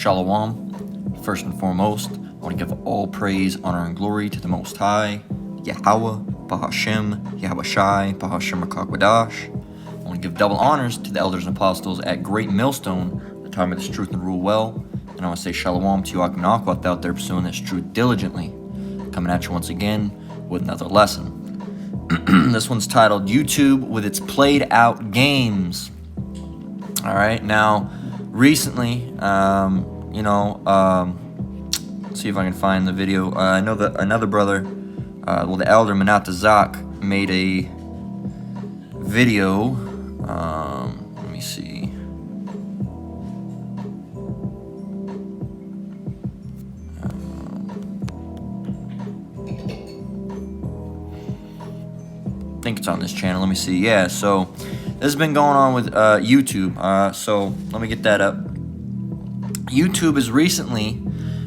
Shalom. First and foremost, I want to give all praise, honor, and glory to the Most High, Yahweh, Bahashem, Yahweh Shai, Bahashem Akakwadash. I want to give double honors to the elders and apostles at Great Millstone, the time of this truth and rule well. And I want to say Shalom to you, Akim and Akwat, out there pursuing this truth diligently. Coming at you once again with another lesson. This one's titled YouTube with its played out games. All right, now recently, let's see if I can find the video. I know that another brother, the elder Manat Zak, made a video. Let me see. I think it's on this channel. Let me see. Yeah, so this has been going on with YouTube. So let me get that up. YouTube is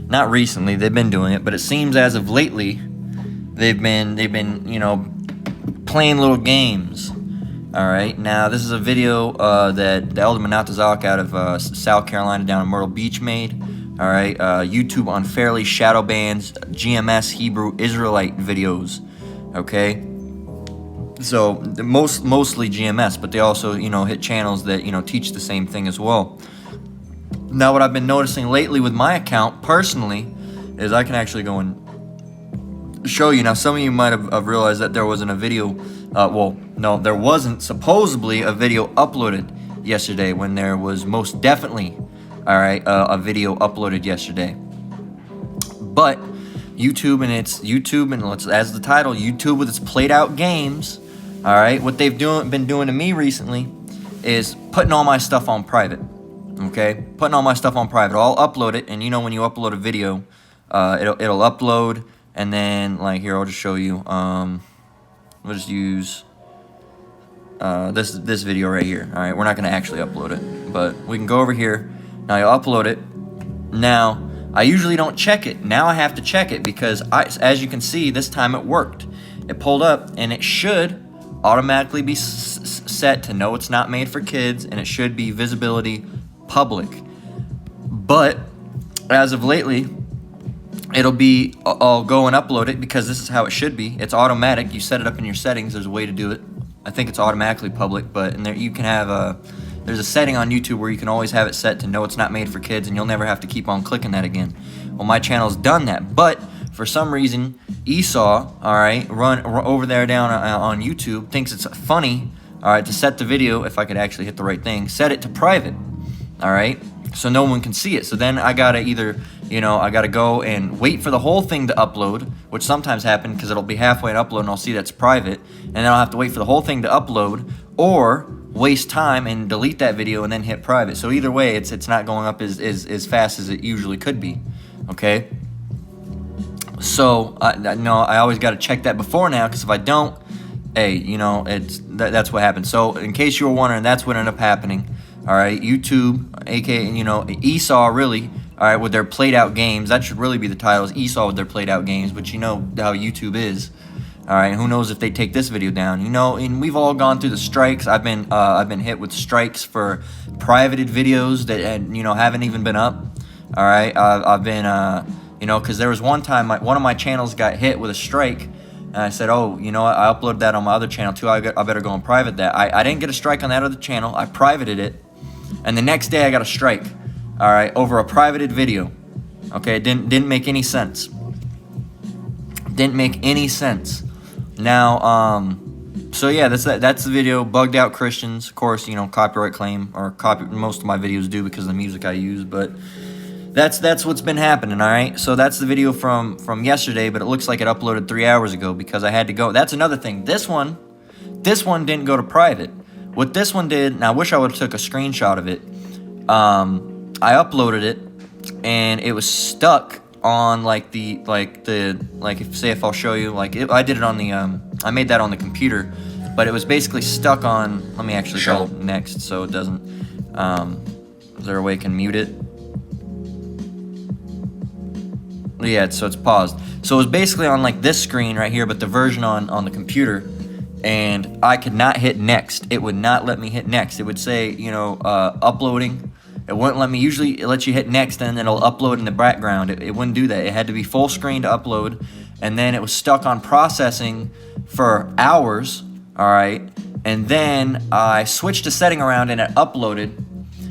not recently, they've been doing it, but it seems as of lately, they've been, playing little games. All right, now this is a video that the elder Manatazak out of South Carolina down in Myrtle Beach made. All right, YouTube unfairly shadow bans GMS Hebrew Israelite videos. Okay. So mostly GMS, but they also, hit channels that, teach the same thing as well. Now, what I've been noticing lately with my account personally is I can actually go and show you. Now, some of you might have realized that there wasn't a video. No, there wasn't supposedly a video uploaded yesterday when there was most definitely, a video uploaded yesterday. But YouTube and as the title, YouTube with its played out games. All right, what they've been doing to me recently is putting all my stuff on private. Okay, putting all my stuff on private. I'll upload it, and when you upload a video, it'll upload, and then here I'll just show you. We'll just use this video right here. All right, we're not gonna actually upload it, but we can go over here. Now you upload it. Now I usually don't check it. Now I have to check it because as you can see, this time it worked. It pulled up, and it should automatically be set to no, it's not made for kids, and it should be visibility public. But as of lately, it'll be I'll go and upload it because this is how it should be. It's automatic. You set it up in your settings. There's a way to do it. I think it's automatically public, but in there you can have there's a setting on YouTube where you can always have it set to no, it's not made for kids, and you'll never have to keep on clicking that again. Well, my channel's done that, but for some reason, Esau, run over there down on YouTube, thinks it's funny, to set the video, if I could actually hit the right thing, set it to private, so no one can see it. So then I gotta either, I gotta go and wait for the whole thing to upload, which sometimes happens because it'll be halfway in upload and I'll see that's private, and then I'll have to wait for the whole thing to upload, or waste time and delete that video and then hit private. So either way, it's not going up as fast as it usually could be, okay? So I always got to check that before now, because if I don't, hey, that's what happens. So in case you were wondering, that's what ended up happening. All right, YouTube, aka Esau, really, with their played out games. That should really be the title, is Esau with their played out games. But you know how YouTube is. All right, who knows if they take this video down? And we've all gone through the strikes. I've been hit with strikes for privated videos that haven't even been up. All right, I've been because there was one time one of my channels got hit with a strike, and I said, oh, I uploaded that on my other channel too. I better go and private that. I didn't get a strike on that other channel. I privated it, and the next day I got a strike. All right, over a privated video. Okay, it didn't make any sense. Didn't make any sense. Now, so yeah, that's the video. Bugged out Christians, of course. Copyright claim, or most of my videos do because of the music I use, but. That's what's been happening, all right? So that's the video from yesterday, but it looks like it uploaded 3 hours ago because I had to go. That's another thing. This one didn't go to private. What this one did, now I wish I would have took a screenshot of it. I uploaded it, and it was stuck on if I'll show you, I did it on the I made that on the computer, but it was basically stuck on. Let me actually go next so it doesn't. Is there a way I can mute it? Yeah, so it's paused. So it was basically on this screen right here, but the version on the computer, and I could not hit next. It would not let me hit next. It would say, uploading, It wouldn't let me. Usually it lets you hit next and then it'll upload in the background. It wouldn't do that. It had to be full screen to upload, and then it was stuck on processing for hours. All right, and then I switched a setting around and it uploaded.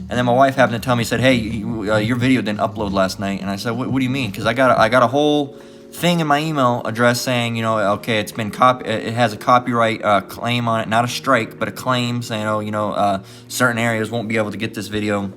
And then my wife happened to tell me, said, "Hey, your video didn't upload last night." And I said, "What do you mean?" Because I got a whole thing in my email address saying, okay, it's been it has a copyright claim on it, not a strike, but a claim saying, certain areas won't be able to get this video,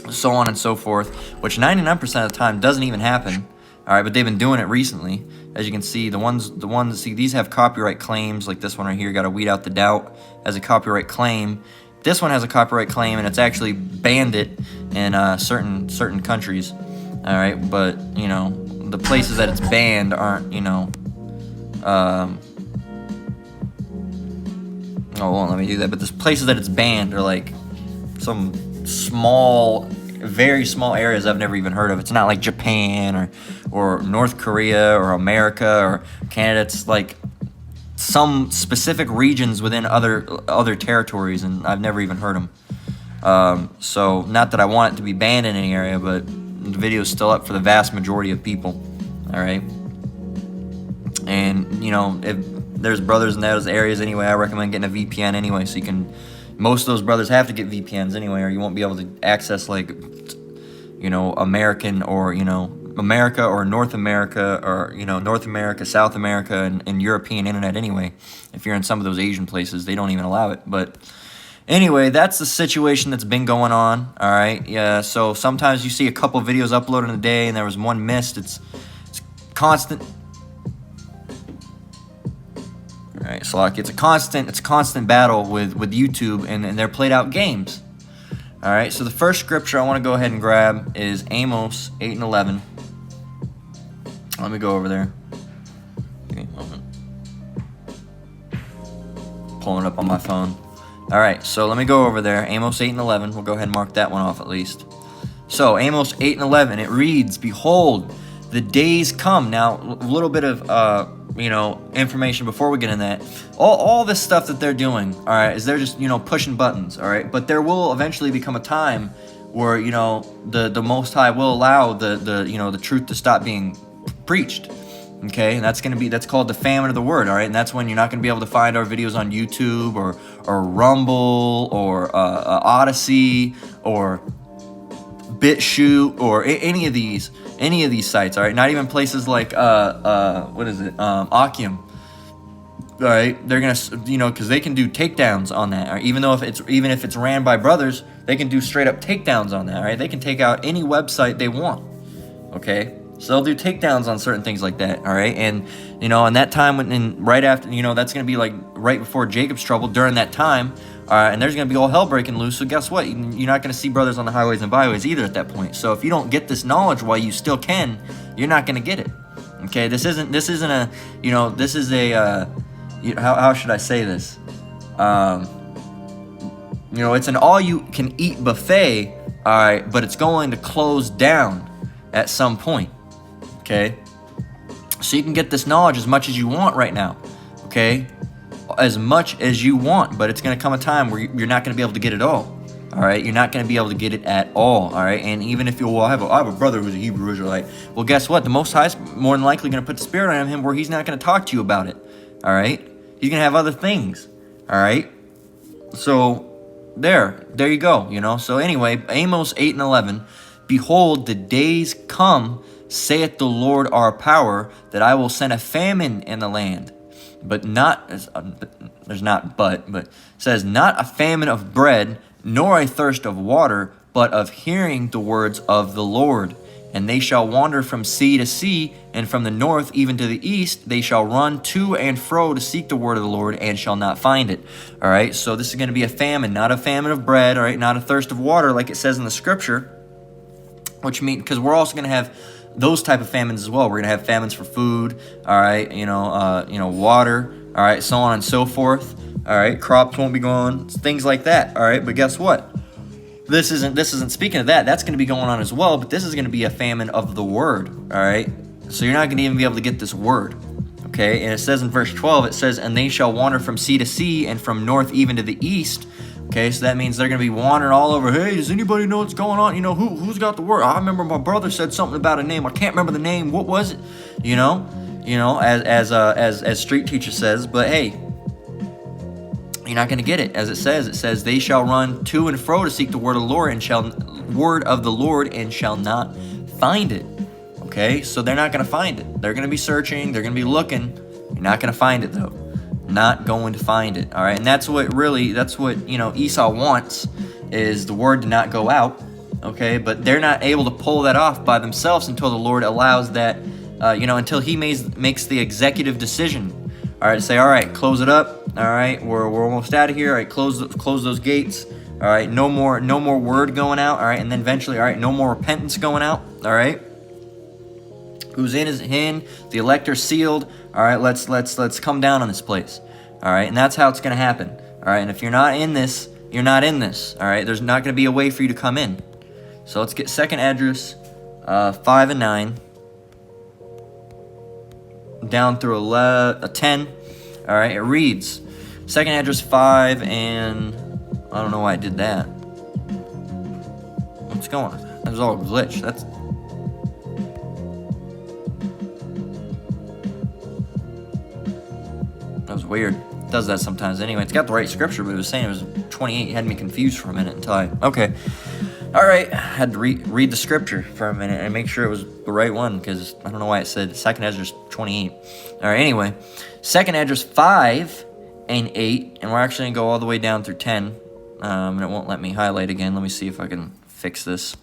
so on and so forth, which 99% of the time doesn't even happen. All right, but they've been doing it recently. As you can see, the ones see, these have copyright claims, like this one right here, got to weed out the doubt, has a copyright claim. This one has a copyright claim, and it's actually banned it in certain countries. All right, but the places that it's banned aren't, oh, won't let me do that. But the places that it's banned are like some small, very small areas I've never even heard of. It's not like Japan or North Korea or America or Canada. It's like some specific regions within other territories, and I've never even heard them. So not that I want it to be banned in any area, but the video is still up for the vast majority of people. All right, and if there's brothers in those areas anyway, I recommend getting a VPN anyway, so you can. Most of those brothers have to get VPNs anyway, or you won't be able to access like American or America or North America or North America, South America, and European internet anyway. If you're in some of those Asian places, they don't even allow it. But anyway, that's the situation that's been going on. All right, yeah. So sometimes you see a couple videos uploaded in a day, and there was one missed. It's constant. All right, so like it's a constant battle with YouTube and their played out games. All right, so the first scripture I want to go ahead and grab is Amos 8:11. Let me go over there. Give me a moment. Pulling it up on my phone. All right, so let me go over there. Amos 8:11. We'll go ahead and mark that one off at least. So Amos 8:11. It reads, "Behold, the days come." Now, a little bit of information before we get in that. All this stuff that they're doing, all right, is they're just pushing buttons, all right. But there will eventually become a time where the Most High will allow the truth to stop being preached. Okay, and that's called the famine of the word, all right. And that's when you're not going to be able to find our videos on YouTube or Rumble or Odyssey or BitChute or any of these sites, all right. Not even places like Okium. All right, they're gonna because they can do takedowns on that, or even if it's ran by brothers, they can do straight up takedowns on that. All right, they can take out any website they want. Okay, so they'll do takedowns on certain things like that. All right, and and that time right after that's gonna be like right before Jacob's trouble. During that time. And there's going to be all hell breaking loose. So guess what? You're not going to see brothers on the highways and byways either at that point. So if you don't get this knowledge while you still can, you're not going to get it. Okay, this isn't a this is a how should I say this? It's an all-you-can-eat buffet. All right, but it's going to close down at some point. Okay, so you can get this knowledge as much as you want right now. Okay. As much as you want, but it's going to come a time where you're not going to be able to get it all. All right, you're not going to be able to get it at all. All right, and even if I have a brother who's a Hebrew Israelite, well, guess what? The Most High is more than likely going to put the Spirit on him where he's not going to talk to you about it. All right, he's going to have other things. All right, so there you go. So anyway, Amos 8:11. "Behold, the days come, saith the Lord our power, that I will send a famine in the land." But says, "Not a famine of bread, nor a thirst of water, but of hearing the words of the Lord. And they shall wander from sea to sea, and from the north even to the east. They shall run to and fro to seek the word of the Lord, and shall not find it." All right, so this is going to be a famine, not a famine of bread, all right, not a thirst of water like it says in the scripture, which means, because we're also going to have those type of famines as well. We're gonna have famines for food, all right, water, all right, so on and so forth. All right, crops won't be going, things like that. All right, but guess what? This isn't speaking of that. That's gonna be going on as well. But this is gonna be a famine of the word. All right, so you're not gonna even be able to get this word. Okay, and it says in verse 12, it says, "And they shall wander from sea to sea, and from north even to the east, Okay, so that means they're going to be wandering all over. Hey, does anybody know what's going on? You know, who's got the word? I remember my brother said something about a name. I can't remember the name. What was it? You know, as Street Teacher says. But hey, you're not going to get it. As it says, they shall run to and fro to seek the word of the Lord and shall not find it. Okay, so they're not going to find it. They're going to be searching. They're going to be looking. You're not going to find it though. Not going to find it. All right, and that's what Esau wants, is the word to not go out. Okay, but they're not able to pull that off by themselves until the Lord allows that. Until He makes the executive decision. All right, say, all right, close it up. All right, we're almost out of here. All right, close those gates. All right, no more word going out. All right, and then eventually, all right, no more repentance going out. All right. Who's in is in. The elect are sealed. All right, let's come down on this place. All right, and that's how it's going to happen. All right, and if you're not in this, you're not in this. All right, there's not going to be a way for you to come in. So let's get 2nd Esdras 5 and 9 down through 10. All right, it reads 2nd Esdras 5 and I don't know why I did that. What's going on? That was all glitch. That was weird. It does that sometimes. Anyway, it's got the right scripture, but it was saying it was 28. It had me confused for a minute okay. All right, I had to read the scripture for a minute and make sure it was the right one, because I don't know why it said 2nd Esdras 28. All right, anyway, 2nd Esdras 5 and 8, and we're actually going to go all the way down through 10, and it won't let me highlight again. Let me see if I can fix this.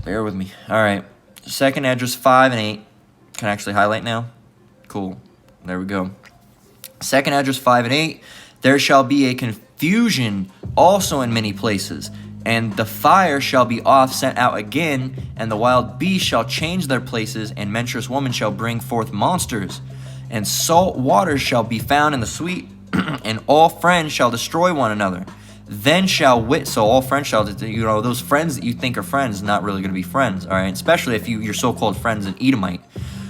Bear with me. All right, 2nd Esdras 5 and 8. Can I actually highlight now? Cool. There we go. 2nd Esdras 5 and 8. There shall be a confusion also in many places, and the fire shall be off sent out again, and the wild beasts shall change their places, and menstruous women shall bring forth monsters, and salt waters shall be found in the sweet, and all friends shall destroy one another. Then shall so all friends shall, those friends that you think are friends, not really going to be friends, all right? Especially if your so-called friends an Edomite.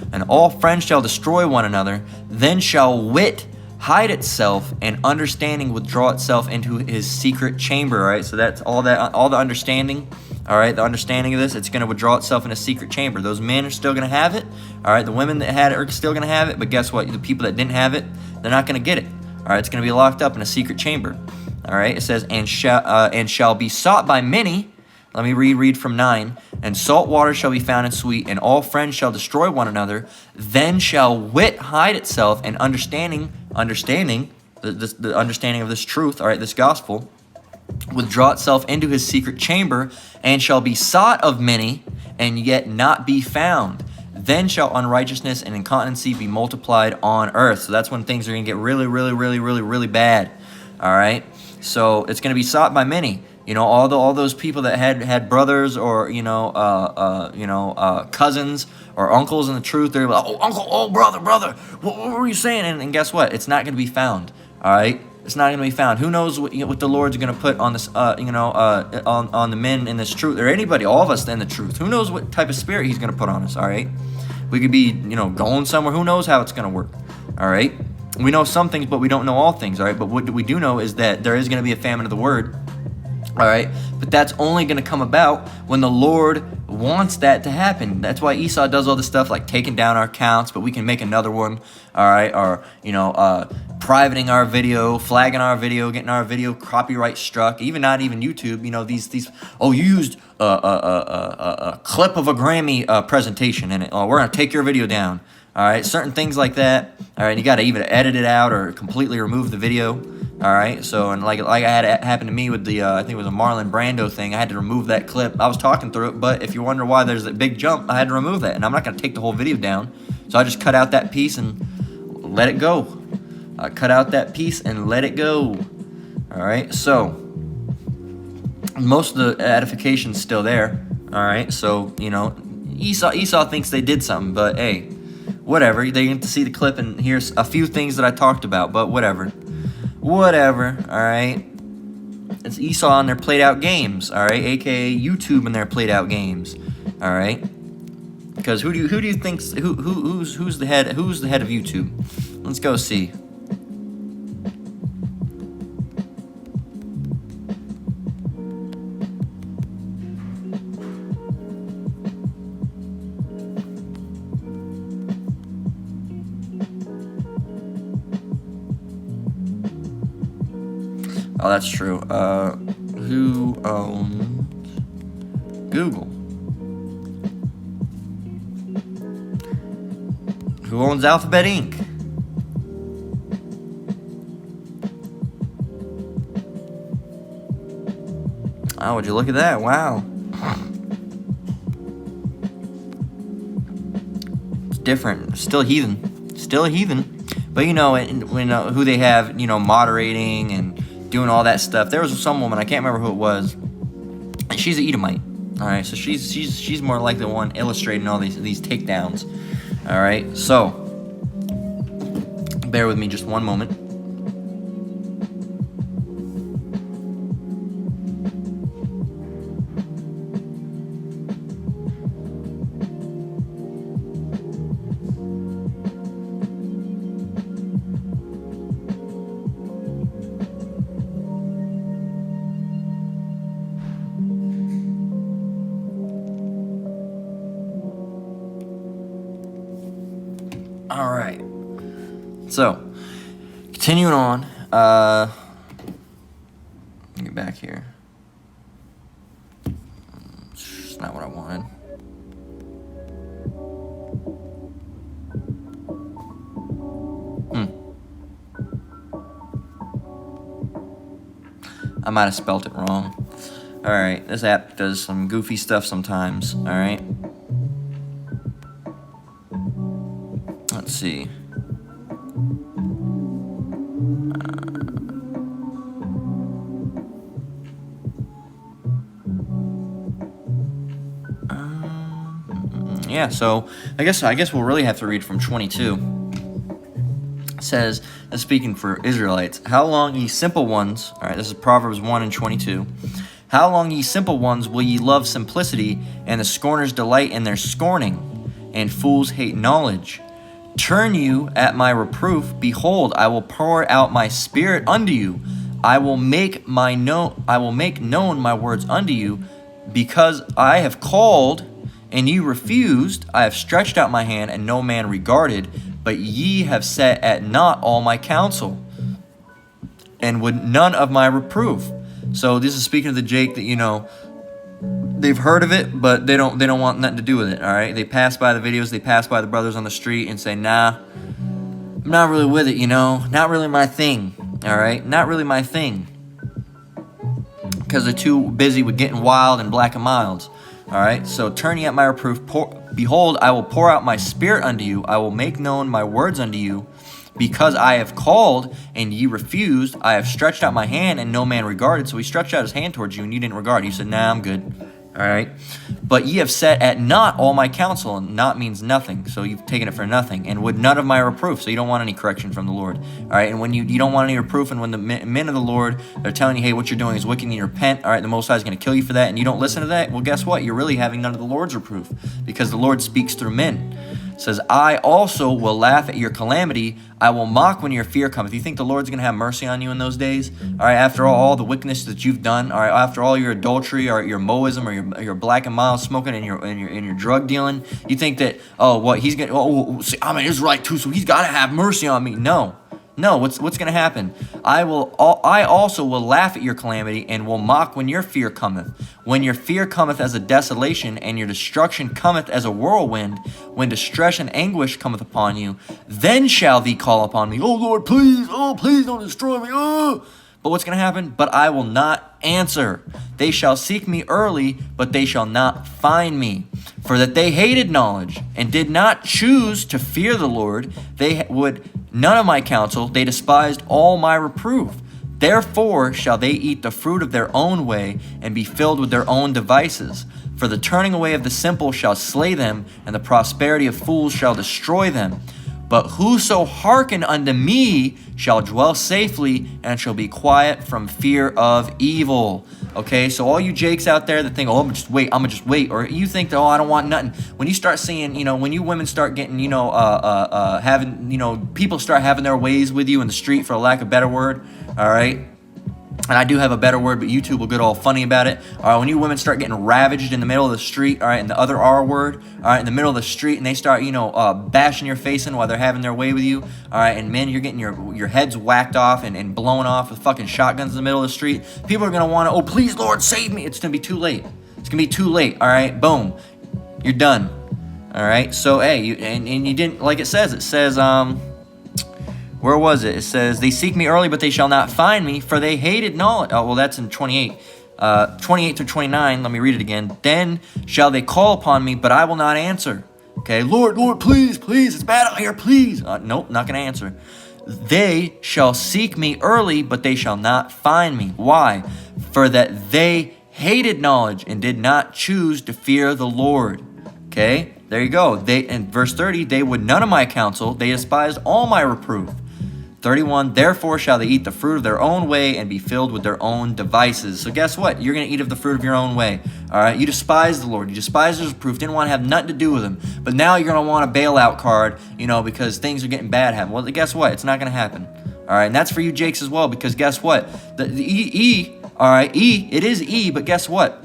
And all friends shall destroy one another. Then shall wit hide itself, and understanding withdraw itself into his secret chamber. All right, so that's all the understanding. All right, the understanding of this, it's going to withdraw itself in a secret chamber. Those men are still going to have it. All right, the women that had it are still going to have it. But guess what? The people that didn't have it, they're not going to get it. All right, it's going to be locked up in a secret chamber. All right, it says, and shall be sought by many. Let me read from 9. And salt water shall be found in sweet, and all friends shall destroy one another. Then shall wit hide itself, and understanding, the understanding of this truth, all right, this gospel, withdraw itself into his secret chamber, and shall be sought of many, and yet not be found. Then shall unrighteousness and incontinency be multiplied on earth. So that's when things are going to get really, really, really, really, really bad. All right, so it's going to be sought by many. All those people that had brothers or cousins or uncles in the truth, they're like, oh uncle, oh brother, what were you saying? And guess what? It's not going to be found. All right, it's not going to be found. Who knows what the Lord's going to put on this, on the men in this truth, or anybody, all of us in the truth. Who knows what type of spirit He's going to put on us? All right, we could be going somewhere. Who knows how it's going to work? All right, we know some things, but we don't know all things. All right, but what we do know is that there is going to be a famine of the word. All right, but that's only going to come about when the Lord wants that to happen. That's why Esau does all this stuff like taking down our accounts, but we can make another one. All right, or privating our video, flagging our video, getting our video copyright struck. Not even YouTube. These. Oh, you used a clip of a Grammy presentation in it. Oh, we're gonna take your video down. All right, certain things like that. All right, you got to either edit it out or completely remove the video. All right, so and like I had it happen to me with the I think it was a Marlon Brando thing. I had to remove that clip. I was talking through it, but if you wonder why there's that big jump, I had to remove that, and I'm not gonna take the whole video down. So I just cut out that piece and let it go. I cut out that piece and let it go. All right, so most of the edification's still there. All right, so Esau thinks they did something, but hey, whatever. They get to see the clip, and here's a few things that I talked about, but whatever. All right. It's Esau and their played out games, all right, aka YouTube and their played out games, all right. Because who do you think who's the head of YouTube? Let's go see. Oh, that's true. Who owns Google? Who owns Alphabet Inc.? Oh, would you look at that? Wow. It's different. Still heathen. Still a heathen. But you know, when who they have, you know, moderating and doing all that stuff. There was some woman, I can't remember who it was. And she's an Edomite. All right, so she's more like the one illustrating all these takedowns. All right, so bear with me just one moment. All right, so continuing on, get back here. It's not what I wanted. I might have spelt it wrong. All right, this app does some goofy stuff sometimes. All right. Let's see. Yeah, so I guess we'll really have to read from 22. It says, speaking for Israelites, how long, ye simple ones, all right, this is Proverbs 1 and 22. How long, ye simple ones, will ye love simplicity, and the scorners delight in their scorning, and fools hate knowledge? Turn you at my reproof. Behold, I will pour out my spirit unto you. I will make known my words unto you, because I have called and ye refused. I have stretched out my hand, and no man regarded. But ye have set at naught all my counsel, and would none of my reproof. So this is speaking of the Jake that, you know, they've heard of it, but they don't want nothing to do with it. All right, they pass by the videos, they pass by the brothers on the street, and say, nah, I'm not really with it. You know, not really my thing. All right, not really my thing, because they're too busy with getting wild and black and milds. All right, so turn ye at my reproof. Behold, I will pour out my spirit unto you. I will make known my words unto you. Because I have called, and ye refused. I have stretched out my hand, and no man regarded. So he stretched out his hand towards you, and you didn't regard. You said, nah, I'm good. All right. But ye have set at naught all my counsel, and naught means nothing. So you've taken it for nothing, and would none of my reproof. So you don't want any correction from the Lord. All right. And when you don't want any reproof, and when the men of the Lord are telling you, hey, what you're doing is wicked, and you repent, all right, the Most High is going to kill you for that, and you don't listen to that, well, guess what? You're really having none of the Lord's reproof, because the Lord speaks through men. It says, I also will laugh at your calamity. I will mock when your fear cometh. You think the Lord's going to have mercy on you in those days? All right, after all the wickedness that you've done, all right, after all your adultery or your moism or your black and mild smoking and your drug dealing, you think that, oh, what, he's going to, see, I'm an Israelite too, so he's got to have mercy on me. No, what's going to happen? I also will laugh at your calamity and will mock when your fear cometh. When your fear cometh as a desolation, and your destruction cometh as a whirlwind, when distress and anguish cometh upon you, then shall thee call upon me. Oh Lord, please don't destroy me. Oh. But what's going to happen? But I will not answer. They shall seek me early, but they shall not find me. For that they hated knowledge, and did not choose to fear the Lord. They would none of my counsel. They despised all my reproof. Therefore shall they eat the fruit of their own way, and be filled with their own devices. For the turning away of the simple shall slay them, and the prosperity of fools shall destroy them. But whoso hearken unto me shall dwell safely, and shall be quiet from fear of evil. Okay, so all you jakes out there that think, oh, I'm gonna just wait, or you think that, oh, I don't want nothing. When you start seeing, you know, when you women start getting, you know, having, you know, people start having their ways with you in the street, for a lack of a better word, all right? And I do have a better word, but YouTube will get all funny about it. All right, when you women start getting ravaged in the middle of the street, all right, and the other R word, all right, in the middle of the street, and they start, bashing your face in while they're having their way with you, all right, and men, you're getting your heads whacked off and blown off with fucking shotguns in the middle of the street. People are gonna want to, oh, please, Lord, save me. It's gonna be too late. It's gonna be too late. All right, boom, you're done. All right, so hey, you didn't, like it says, where was it? It says, they seek me early, but they shall not find me, for they hated knowledge. Oh, well, that's in 28. 28 through 29, let me read it again. Then shall they call upon me, but I will not answer. Okay, Lord, please, it's bad out here, please. Nope, not going to answer. They shall seek me early, but they shall not find me. Why? For that they hated knowledge and did not choose to fear the Lord. Okay, there you go. In verse 30, they would none of my counsel. They despised all my reproof. 31, therefore shall they eat the fruit of their own way and be filled with their own devices. So guess what? You're going to eat of the fruit of your own way. All right? You despise the Lord. You despise his reproof. Didn't want to have nothing to do with him. But now you're going to want a bailout card, because things are getting bad happen. Well, guess what? It's not going to happen. All right? And that's for you Jakes as well, because guess what? The all right, it is E, but guess what?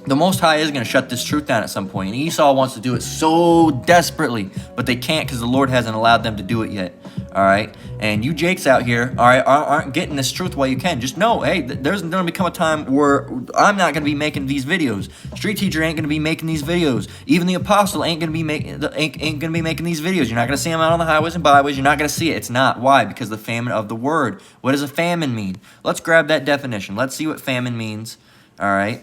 The Most High is going to shut this truth down at some point. And Esau wants to do it so desperately, but they can't because the Lord hasn't allowed them to do it yet. All right? And you Jakes out here, all right, aren't getting this truth while you can. Just know, hey, there's going to become a time where I'm not going to be making these videos. Street Teacher ain't going to be making these videos. Even the Apostle ain't going to be making these videos. You're not going to see them out on the highways and byways. You're not going to see it. It's not. Why? Because the famine of the word. What does a famine mean? Let's grab that definition. Let's see what famine means. All right.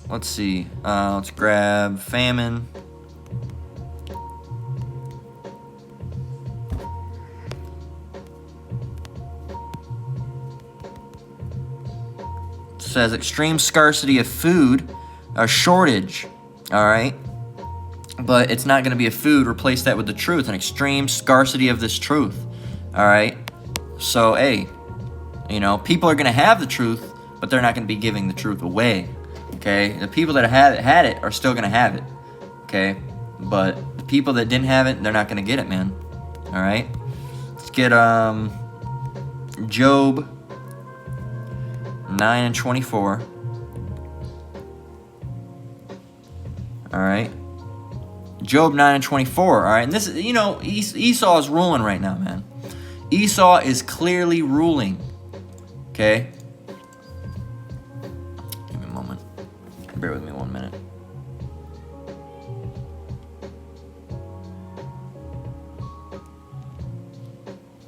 Let's see. Let's grab famine. It says extreme scarcity of food, a shortage. All right. But it's not going to be a food. Replace that with the truth. An extreme scarcity of this truth. All right. So, hey, people are going to have the truth, but they're not going to be giving the truth away. Okay, the people that had it are still going to have it, okay? But the people that didn't have it, they're not going to get it, man. All right? Let's get Job 9 and 24. All right? Job 9 and 24, all right? And this is, Esau is ruling right now, man. Esau is clearly ruling, okay? Bear with me 1 minute.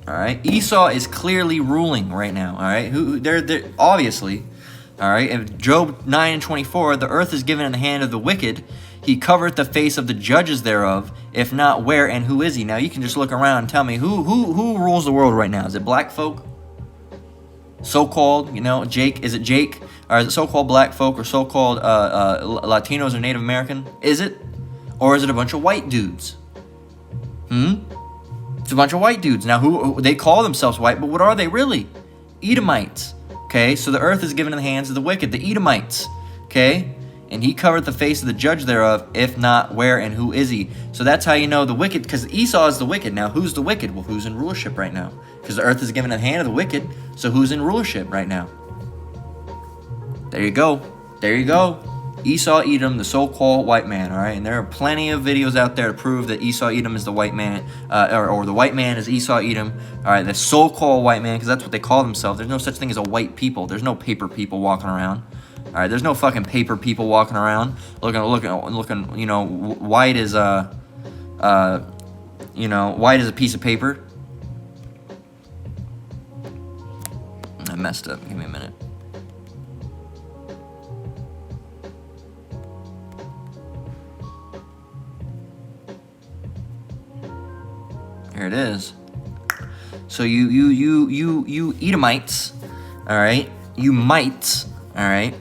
All right, Esau is clearly ruling right now. All right, they're obviously, all right. In Job 9 and 24, the earth is given in the hand of the wicked. He covereth the face of the judges thereof. If not, where and who is he? Now you can just look around and tell me who rules the world right now. Is it black folk? So-called, Jake? Is it Jake? Or is it so-called black folk or so-called Latinos or Native American? Is it? Or is it a bunch of white dudes? It's a bunch of white dudes. Now, who they call themselves white, but what are they really? Edomites. Okay, so the earth is given in the hands of the wicked, the Edomites. Okay, and he covered the face of the judge thereof. If not, where and who is he? So that's how you know the wicked, because Esau is the wicked. Now, who's the wicked? Well, who's in rulership right now? Because the earth is given in the hand of the wicked. So who's in rulership right now? There you go. There you go. Esau Edom, the so-called white man, all right? And there are plenty of videos out there to prove that Esau Edom is the white man, or the white man is Esau Edom, all right? The so-called white man, because that's what they call themselves. There's no such thing as a white people. There's no paper people walking around, all right? There's no fucking paper people walking around looking, white as, white as a piece of paper. I messed up. Give me a minute. Here it is. So you Edomites, all right? You mites, all right?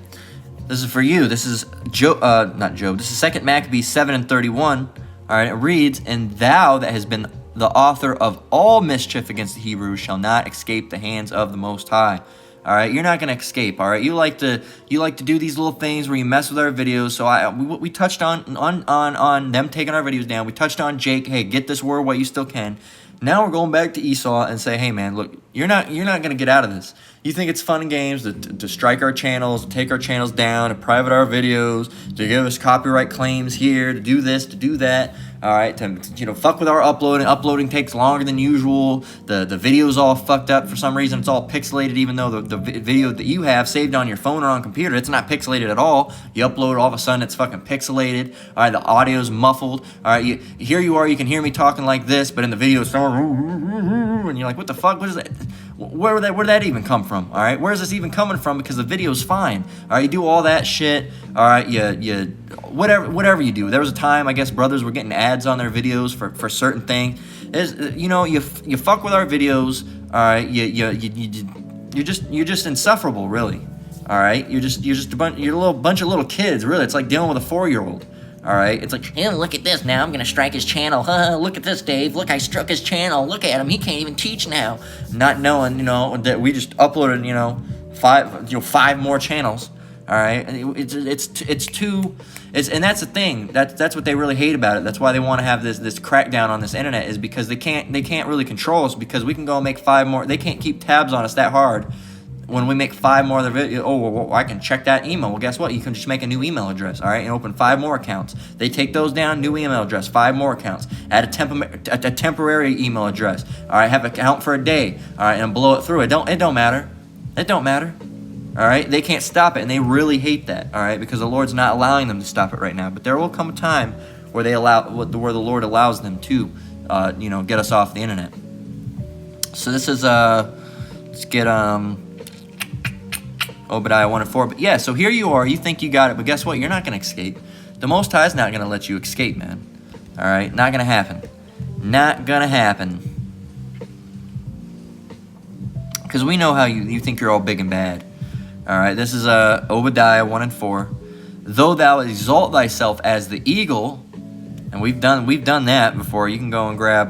This is for you. This is not Job. This is 2 Maccabees 7 and 31. All right, it reads, "And thou that has been the author of all mischief against the Hebrews shall not escape the hands of the Most High." All right, you're not gonna escape. All right, you like to do these little things where you mess with our videos. So we touched on them taking our videos down. We touched on Jake. Hey, get this word while you still can. Now we're going back to Esau and say, hey man, look, you're not gonna get out of this. You think it's fun and games to strike our channels, to take our channels down, to private our videos, to give us copyright claims here, to do this, to do that. All right, to fuck with our uploading. Uploading takes longer than usual. The video's all fucked up for some reason. It's all pixelated, even though the video that you have saved on your phone or on computer, it's not pixelated at all. You upload, all of a sudden it's fucking pixelated. All right, the audio's muffled. All right, here you are, you can hear me talking like this, but in the video it's and you're like, what the fuck? What is that? Where did that even come from? All right, where is this even coming from? Because the video's fine. All right, you do all that shit. All right, you whatever you do. There was a time, I guess, brothers were getting ads on their videos for certain things. You fuck with our videos. All right, you're just insufferable, really. All right, you're a little bunch of little kids, really. It's like dealing with a 4-year-old. All right, it's like, hey, look at this now. I'm gonna strike his channel. Look at this, Dave. Look, I struck his channel. Look at him. He can't even teach now. Not knowing, that we just uploaded, 5 more channels. All right, and and that's the thing. That's what they really hate about it. That's why they want to have this crackdown on this internet, is because they can't really control us, because we can go and make 5 more. They can't keep tabs on us that hard. When we make 5 more other videos, well, I can check that email. Well, guess what? You can just make a new email address, all right, and open 5 more accounts. They take those down, new email address, 5 more accounts. Add a temporary email address, all right. Have an account for a day, all right, and blow it through. It don't matter. It don't matter. All right, they can't stop it, and they really hate that. All right, because the Lord's not allowing them to stop it right now. But there will come a time where the Lord allows them to, get us off the internet. So this is let's get Obadiah 1 and 4. But yeah, so here you are. You think you got it, but guess what? You're not going to escape. The Most High is not going to let you escape, man. All right? Not going to happen. Not going to happen. Because we know how you think you're all big and bad. All right? This is Obadiah 1 and 4. Though thou exalt thyself as the eagle, and we've done that before. You can go and grab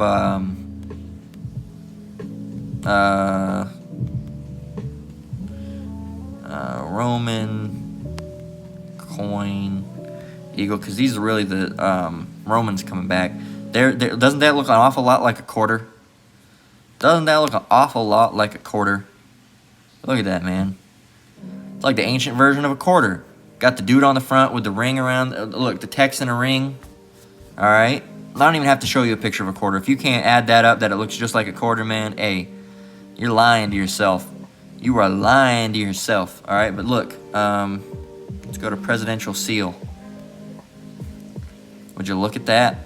Roman coin eagle, because these are really the Romans coming back. Doesn't that look an awful lot like a quarter? Doesn't that look an awful lot like a quarter? Look at that, man. It's like the ancient version of a quarter. Got the dude on the front with the ring around. Look, the text in a ring. All right. I don't even have to show you a picture of a quarter. If you can't add that up, that it looks just like a quarter, man, hey, you're lying to yourself. You are lying to yourself. All right, but look, let's go to presidential seal. Would you look at that?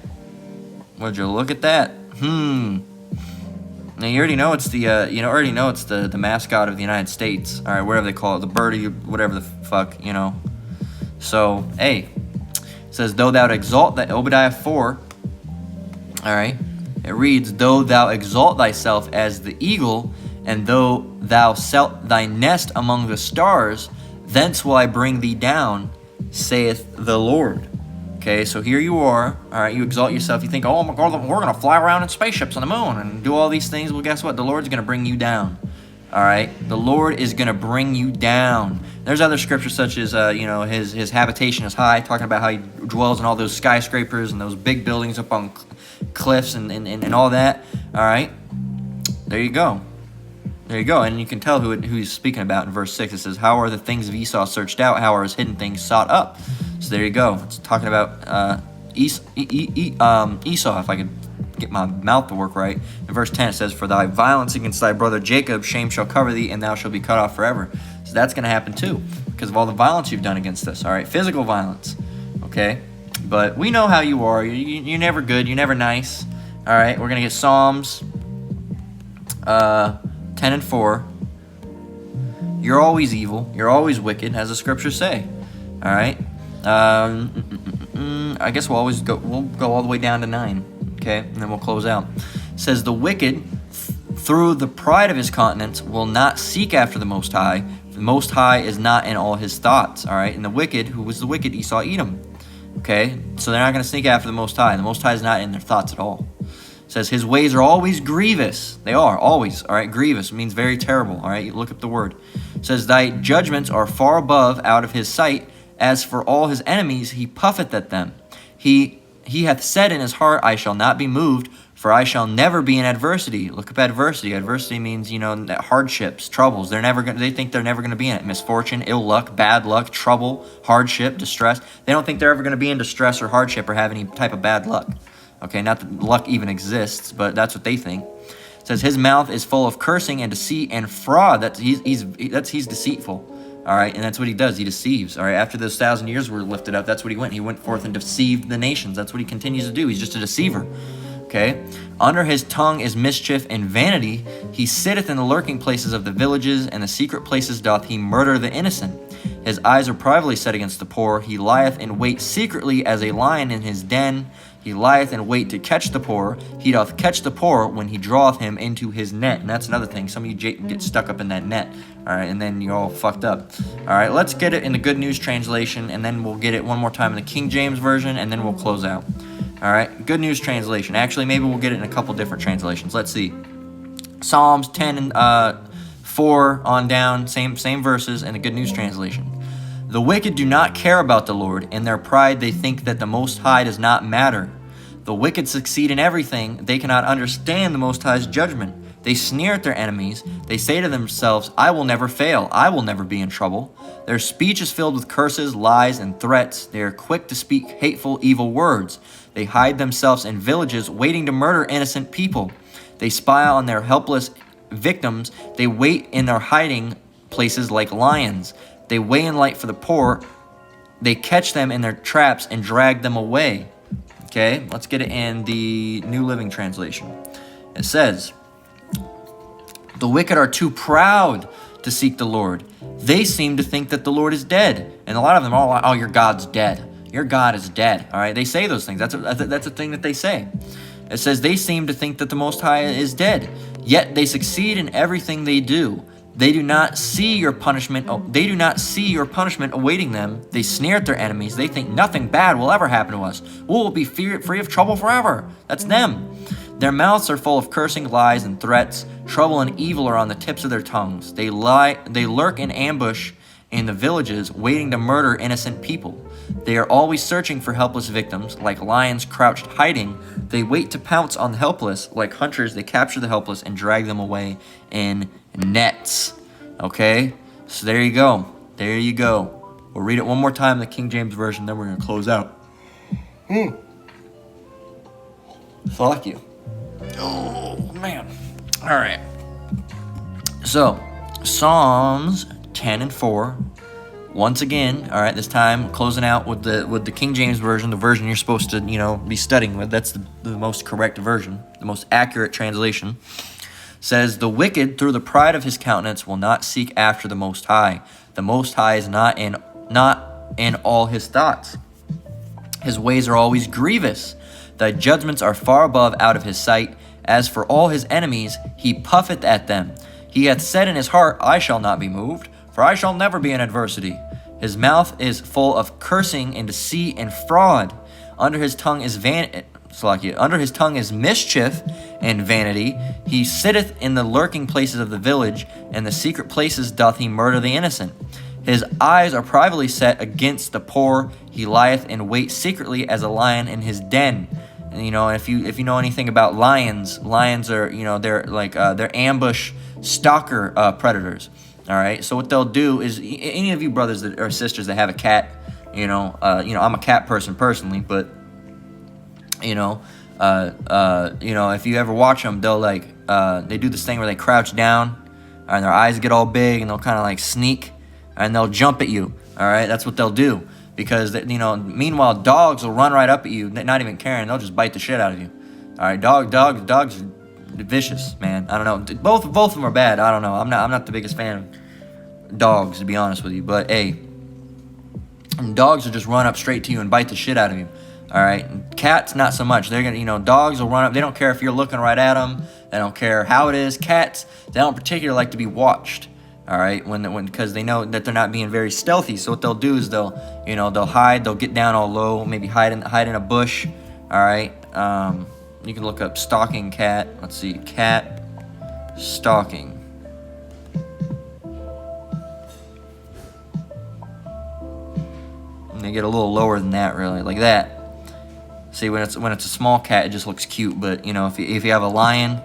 Would you look at that? Now you already know it's the mascot of the United States. All right, whatever they call it, the birdie, whatever the fuck, So hey, it says, though thou exalt that Obadiah 4. All right, it reads, though thou exalt thyself as the eagle, and though thou set thy nest among the stars, thence will I bring thee down, saith the Lord. Okay, so here you are. All right, you exalt yourself. You think, oh my God, we're going to fly around in spaceships on the moon and do all these things. Well, guess what? The Lord's going to bring you down. All right, the Lord is going to bring you down. There's other scriptures such as, his habitation is high, talking about how he dwells in all those skyscrapers and those big buildings up on cliffs and all that. All right, there you go. There you go, and you can tell who he's speaking about in verse 6. It says, how are the things of Esau searched out? How are his hidden things sought up? So there you go. It's talking about Esau, if I could get my mouth to work right. In verse 10 it says, for thy violence against thy brother Jacob, shame shall cover thee, and thou shalt be cut off forever. So that's going to happen too, because of all the violence you've done against us. All right, physical violence. Okay, but we know how you are. You're never good. You're never nice. All right, we're going to get Psalms 10 and 4. You're always evil. You're always wicked, as the scriptures say. All right. I guess we'll go all the way down to 9. Okay, and then we'll close out. It says, the wicked, through the pride of his countenance, will not seek after the Most High. The Most High is not in all his thoughts. All right, and the wicked, who was the wicked? Esau, Edom. Okay, so they're not going to sneak after the Most High. The Most High is not in their thoughts at all. It says his ways are always grievous. They are always. All right, grievous means very terrible. All right, you look up the word. It says thy judgments are far above out of his sight. As for all his enemies, he puffeth at them. He hath said in his heart, I shall not be moved. For I shall never be in adversity. Look up adversity. Adversity means, hardships, troubles. They think they're never gonna be in it. Misfortune, ill luck, bad luck, trouble, hardship, distress. They don't think they're ever gonna be in distress or hardship or have any type of bad luck. Okay, not that luck even exists, but that's what they think. It says his mouth is full of cursing and deceit and fraud. He's deceitful. All right, and that's what he does. He deceives. All right, after those 1,000 years were lifted up, that's what he went. He went forth and deceived the nations. That's what he continues to do. He's just a deceiver. Okay, under his tongue is mischief and vanity. He sitteth in the lurking places of the villages, and the secret places doth he murder the innocent. His eyes are privately set against the poor. He lieth in wait secretly as a lion in his den. He lieth in wait to catch the poor. He doth catch the poor when he draweth him into his net. And that's another thing. Some of you get stuck up in that net. All right, and then you're all fucked up. All right, let's get it in the Good News Translation, and then we'll get it one more time in the King James Version, and then we'll close out. All right, Good News Translation. Actually, maybe we'll get it in a couple different translations. Let's see. Psalms 10 and 4 on down, same verses, and the Good News Translation. The wicked do not care about the Lord. In their pride, they think that the Most High does not matter. The wicked succeed in everything. They cannot understand the Most High's judgment. They sneer at their enemies. They say to themselves, I will never fail. I will never be in trouble. Their speech is filled with curses, lies, and threats. They are quick to speak hateful, evil words. They hide themselves in villages, waiting to murder innocent people. They spy on their helpless victims. They wait in their hiding places like lions. They weigh in light for the poor. They catch them in their traps and drag them away. Okay, let's get it in the New Living Translation. It says, the wicked are too proud to seek the Lord. They seem to think that the Lord is dead. And a lot of them are all like, oh, your God's dead. Your God is dead. All right, they say those things. That's a thing that they say. It says they seem to think that the Most High is dead. Yet they succeed in everything they do. They do not see your punishment. They do not see your punishment awaiting them. They sneer at their enemies. They think nothing bad will ever happen to us. We will be free of trouble forever. That's them. Their mouths are full of cursing, lies, and threats. Trouble and evil are on the tips of their tongues. They lurk in ambush in the villages, waiting to murder innocent people. They are always searching for helpless victims, like lions crouched hiding. They wait to pounce on the helpless. Like hunters, they capture the helpless and drag them away in nets. Okay? So there you go. There you go. We'll read it one more time in the King James Version, then we're going to close out. Fuck you. Oh, man. All right. So, Psalms 10 and 4. Once again, all right, this time closing out with the King James Version, the version you're supposed to, be studying with. That's the most correct version, the most accurate translation. Says, the wicked, through the pride of his countenance, will not seek after the Most High. The Most High is not in all his thoughts. His ways are always grievous. Thy judgments are far above out of his sight. As for all his enemies, he puffeth at them. He hath said in his heart, I shall not be moved, for I shall never be in adversity. His mouth is full of cursing and deceit and fraud. Under his tongue is mischief and vanity. He sitteth in the lurking places of the village, and the secret places doth he murder the innocent. His eyes are privately set against the poor. He lieth in wait secretly as a lion in his den. And, if you know anything about lions are, they're ambush stalker predators. All right. So what they'll do is, any of you brothers or sisters that have a cat, I'm a cat person personally, but if you ever watch them, they'll they do this thing where they crouch down and their eyes get all big and they'll kind of sneak and they'll jump at you. All right. That's what they'll do. Because, meanwhile, dogs will run right up at you, not even caring. They'll just bite the shit out of you. All right, dogs are vicious, man. I don't know. Both of them are bad. I don't know. I'm not the biggest fan of dogs, to be honest with you. But, hey, dogs will just run up straight to you and bite the shit out of you. All right, and cats, not so much. They're going to, dogs will run up. They don't care if you're looking right at them. They don't care how it is. Cats, they don't particularly like to be watched. All right, because they know that they're not being very stealthy. So what they'll do is they'll hide. They'll get down all low, maybe hide in a bush. All right, you can look up stalking cat. Let's see, cat stalking. And they get a little lower than that, really, like that. See, when it's a small cat, it just looks cute. But you know, if you have a lion,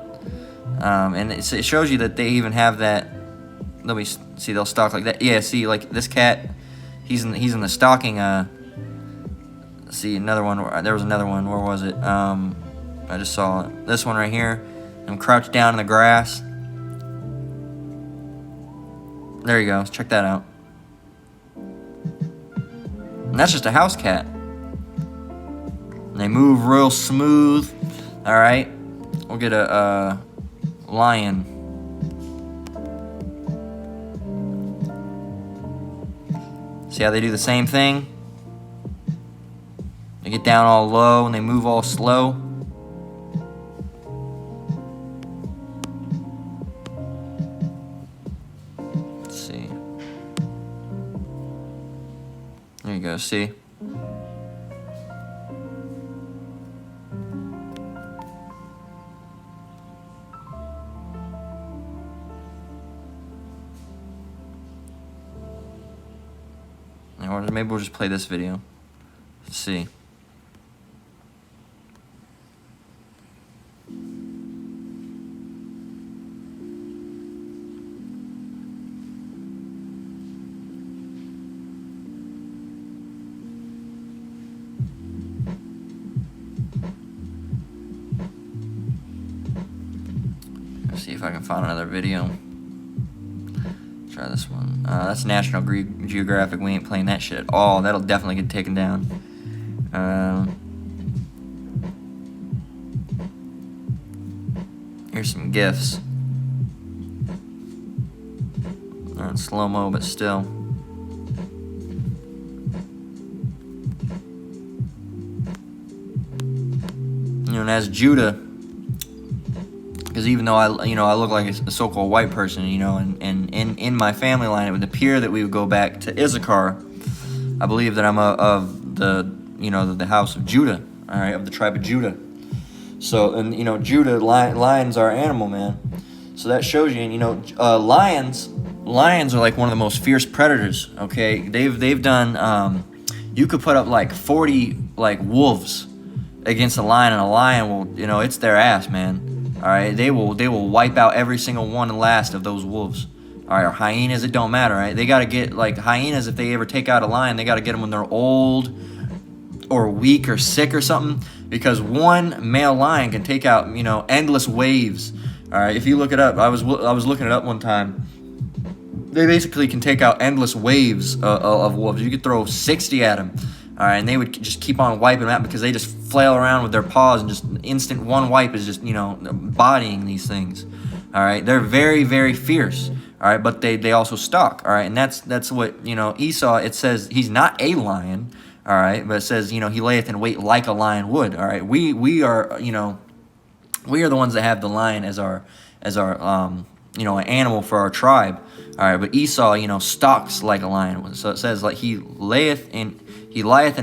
and it shows you that they even have that. Let me see. They'll stalk like that. Yeah. See, like this cat, he's in the stalking. See another one. There was another one. Where was it? I just saw it. This one right here. I'm crouched down in the grass. There you go. Let's check that out. And that's just a house cat. And they move real smooth. All right. We'll get a lion. See how they do the same thing? They get down all low and they move all slow. Let's see. There you go, see? Or maybe we'll just play this video. Let's see. Let's see if I can find another video. Try this one. That's National Geographic. We ain't playing that shit at all. That'll definitely get taken down. Here's some GIFs. They're in slow-mo, but still. You know, and as Judah, because even though I look like a so-called white person, you know, and in my family line, it would appear that we would go back to Issachar. I believe that I'm of the house of Judah, all right, of the tribe of Judah. So, and you know, Judah, lions are animal, man. So that shows you, and you know, lions are like one of the most fierce predators. Okay, they've done. You could put up like 40 like wolves against a lion, and a lion will, you know, it's their ass, man. All right, they will wipe out every single one and last of those wolves. All right, or hyenas, it don't matter, right? They got to get, like, hyenas, if they ever take out a lion, they got to get them when they're old or weak or sick or something, because one male lion can take out, you know, endless waves. All right, if you look it up, I was looking it up one time. They basically can take out endless waves of wolves. You could throw 60 at them. All right, and they would just keep on wiping them out because they just flail around with their paws and just instant one wipe is just, you know, bodying these things. All right, they're very, very fierce. All right, but they also stalk. All right, and that's what, you know, Esau, it says he's not a lion. All right, but it says, you know, he layeth in wait like a lion would. All right, we are, you know, we are the ones that have the lion as our you know, an animal for our tribe. All right, but Esau, you know, stalks like a lion. So it says like he lieth in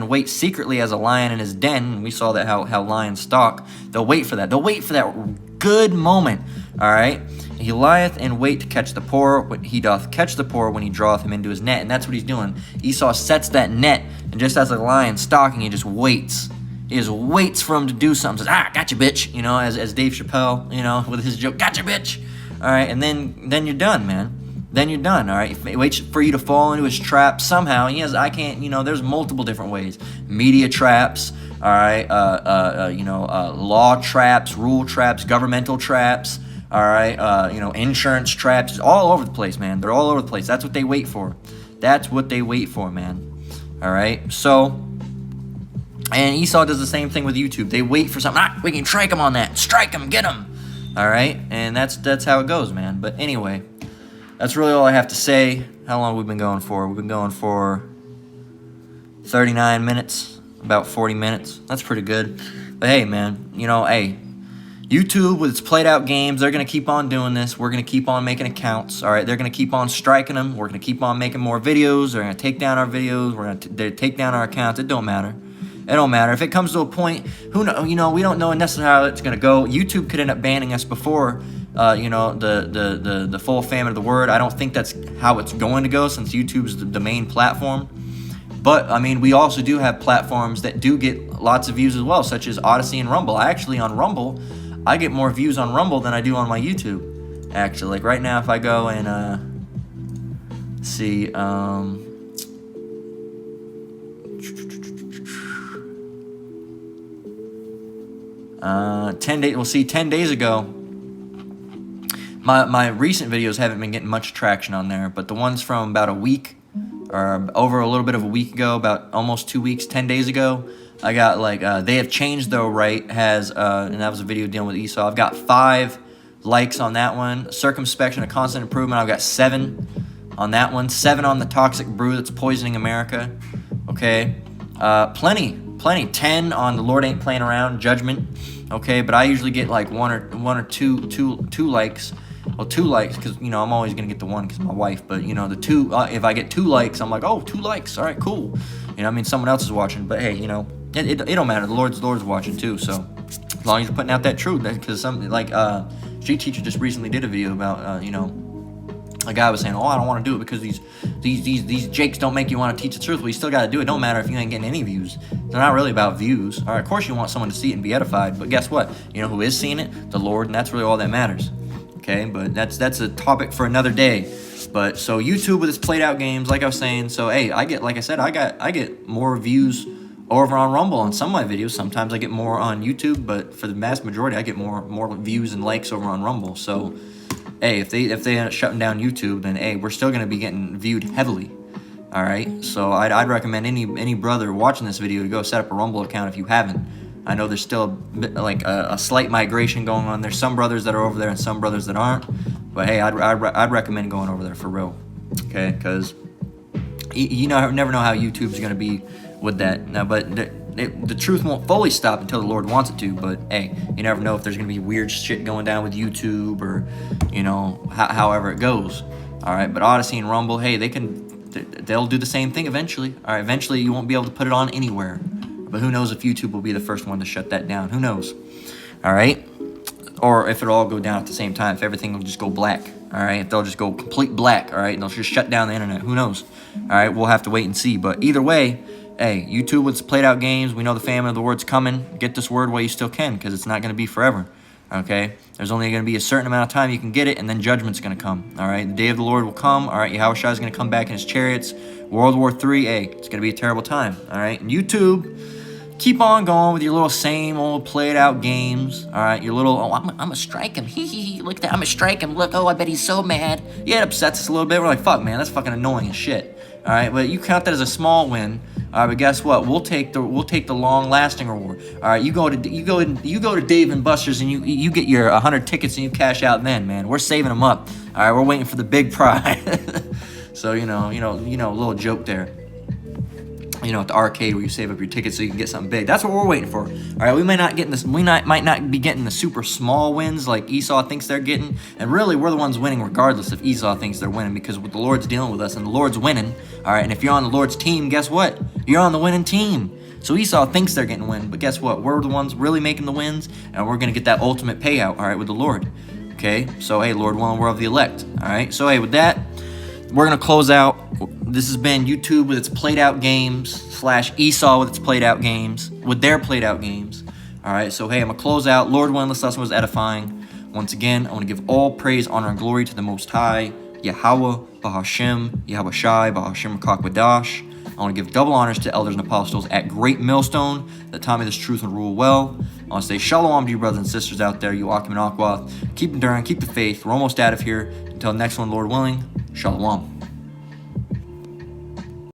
wait secretly as a lion in his den. And we saw that how lions stalk. They'll wait for that. They'll wait for that good moment. All right. He lieth in wait to catch the poor. He doth catch the poor when he draweth him into his net. And that's what he's doing. Esau sets that net, and just as a lion stalking, he just waits. He just waits for him to do something. Says, gotcha, bitch. You know, as Dave Chappelle, you know, with his joke, gotcha, bitch. All right, and then you're done, man. Then you're done, all right? He waits for you to fall into his trap somehow. And yes, I can't, you know, there's multiple different ways. Media traps, all right? Law traps, rule traps, governmental traps, all right? Insurance traps, all over the place, man. They're all over the place. That's what they wait for. That's what they wait for, man. All right? So, and Esau does the same thing with YouTube. They wait for something. We can strike him on that. Strike him, get him. All right? And that's how it goes, man. But anyway, that's really all I have to say. How long have we been going for? We've been going for 39 minutes, about 40 minutes. That's pretty good. But hey, man, you know, hey, YouTube with its played out games, they're going to keep on doing this. We're going to keep on making accounts, all right? They're going to keep on striking them. We're going to keep on making more videos. They're going to take down our videos. We're going to take down our accounts. It don't matter. It don't matter. If it comes to a point, who know, you know, we don't know necessarily how it's going to go. YouTube could end up banning us before the full famine of the word. I don't think that's how it's going to go, since YouTube's the main platform. But I mean, we also do have platforms that do get lots of views as well, such as Odyssey and Rumble. Actually, on Rumble, I get more views on Rumble than I do on my YouTube. Actually, like right now, if I go and see, 10 days. We'll see. 10 days ago, my recent videos haven't been getting much traction on there, but the ones from about a week, or over a little bit of a week ago, about almost 2 weeks, 10 days ago, I got like they have changed though, right? Has and that was a video dealing with Esau. I've got 5 likes on that one. Circumspection, a constant improvement. I've got 7 on that one. 7 on the toxic brew that's poisoning America. Okay, plenty. 10 on the Lord ain't playing around. Judgment. Okay, but I usually get like one or two likes. Well, 2 likes, because you know I'm always gonna get the 1 because my wife. But you know the 2. If I get 2 likes, I'm like, oh, 2 likes. All right, cool. You know, I mean, someone else is watching, but hey, you know, it don't matter. The Lord's watching too. So as long as you're putting out that truth, because something like Street Teacher just recently did a video about you know, a guy was saying, oh, I don't want to do it because these jakes don't make you want to teach the truth. Well, you still got to do it. Don't matter if you ain't getting any views. They're not really about views. All right, of course you want someone to see it and be edified, but guess what? You know who is seeing it? The Lord, and that's really all that matters. Okay, but that's a topic for another day. But so YouTube with its played out games, like I was saying. So hey, I get, like I said, I get more views over on Rumble on some of my videos. Sometimes I get more on YouTube, but for the vast majority, I get more views and likes over on Rumble. So hey, if they end up shutting down YouTube, then hey, we're still gonna be getting viewed heavily. All right, so I'd recommend any brother watching this video to go set up a Rumble account if you haven't. I know there's still like a slight migration going on. There's some brothers that are over there and some brothers that aren't. But hey, I'd recommend going over there for real. Okay, because you never know how YouTube's gonna be with that. Now, but the truth won't fully stop until the Lord wants it to. But hey, you never know if there's gonna be weird shit going down with YouTube, or you know, however it goes. All right, but Odyssey and Rumble, hey, they'll do the same thing eventually. All right, eventually you won't be able to put it on anywhere. But who knows if YouTube will be the first one to shut that down? Who knows? All right, or if it'll all go down at the same time. If everything will just go black. All right, if they'll just go complete black. All right, and they'll just shut down the internet. Who knows? All right, we'll have to wait and see. But either way, hey, YouTube with its played out games. We know the famine of the word's coming. Get this word while you still can, because it's not going to be forever. Okay, there's only going to be a certain amount of time you can get it, and then judgment's going to come. All right, the day of the Lord will come. All right, Yahushua is going to come back in his chariots. World War III, hey, it's going to be a terrible time. All right, and YouTube, keep on going with your little same old played out games. All right, your little, Oh, I'm gonna strike him. Look at that. I'm gonna strike him. Look, oh, I bet he's so mad. yeah, it upsets us a little bit. We're like, fuck, man, that's fucking annoying as shit. All right, but you count that as a small win. All right, but guess what? We'll take the long-lasting reward. All right, you go to Dave and Buster's and you get your 100 tickets and you cash out. Then, man, we're saving them up. All right, we're waiting for the big prize. So you know, a little joke there. You know, at the arcade where you save up your tickets so you can get something big. That's what we're waiting for. All right, we might not be getting the super small wins like Esau thinks they're getting, and really we're the ones winning regardless if Esau thinks they're winning, because the Lord's dealing with us and the Lord's winning. All right, and if you're on the Lord's team, guess what? You're on the winning team. So Esau thinks they're getting win, but guess what? We're the ones really making the wins, and we're gonna get that ultimate payout. All right, with the Lord. Okay, so hey, Lord willing, we're of the elect. All right, so hey, with that, we're gonna close out. This has been YouTube with its played out games / Esau with its played out games, with their played out games. All right, so hey, I'm gonna close out. Lord willing, this lesson was edifying. Once again, I want to give all praise, honor, and glory to the Most High, Yahweh, Bahashem, Yahweh Shai, Bahashem Kakwadash. I want to give double honors to elders and apostles at Great Millstone that taught me this truth and rule well. I want to say shalom to you brothers and sisters out there, you Akim and Akwath. Keep enduring, keep the faith. We're almost out of here. Until next one, Lord willing, shalom.